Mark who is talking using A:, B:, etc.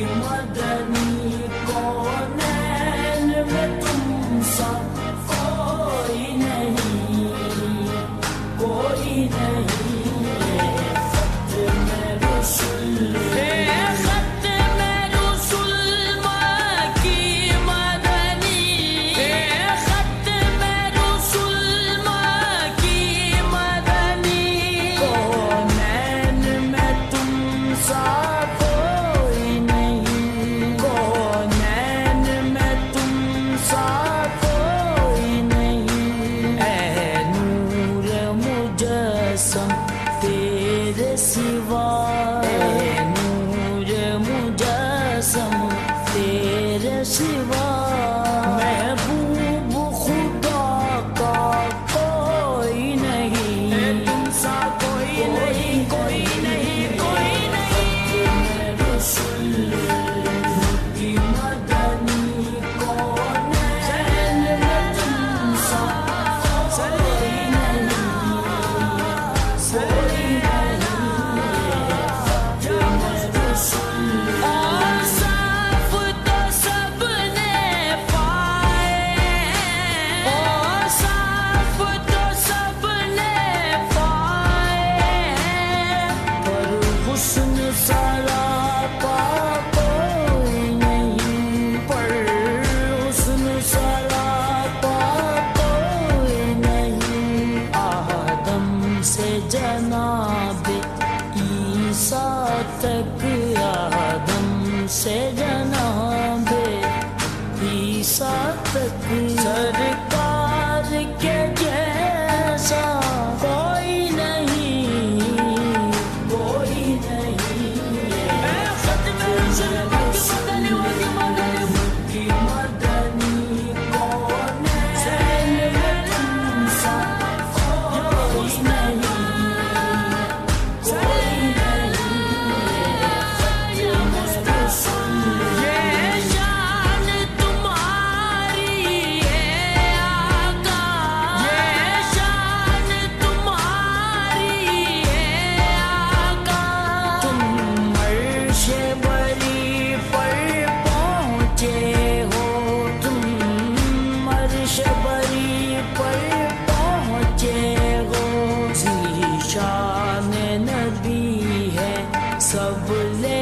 A: مدنی کونین میں تم سا کوئی نہیں، کوئی نہیں، ختم رسول ختم رسول مکی مدنی، ختم رسول مکی مدنی، کونین میں تم سا کوئی نہیں، کونین میں تم سا کوئی نہیں، اے نور مجسم تیرے سوا، اے نور مجسم تیرے سوا، محبوب خدا کا کوئی نہیں، تم سا کوئی نہیں، کوئی نہیں، کوئی نہیں، ختم رسول کی مدنی کونین میں تم سا کوئی نہیں، کوئی نہیں، ختم رسول اور صاف تو سب نے پائے، اور صاف تو سب نے پائے، پر حسن سراپا کوئی نہیں، پر حسن سراپا کوئی نہیں، آدم سے جناب عیسیٰ تک، آدم سے جناب عیسیٰ تک، سرکار کے جیسا کوئی نہیں، کوئی نہیں، ختم رسول کی مدنی کونین میں تم سا کوئی نہیں، کوئی نہیں، ختم رسول یہ شان تمہاری ہے آقا، یہ شان تمہاری ہے آقا، تم عرش بری پر پہنچے ہو، تم عرش بری پر پہنچے ہو، ذی شان نبی ہے سب لے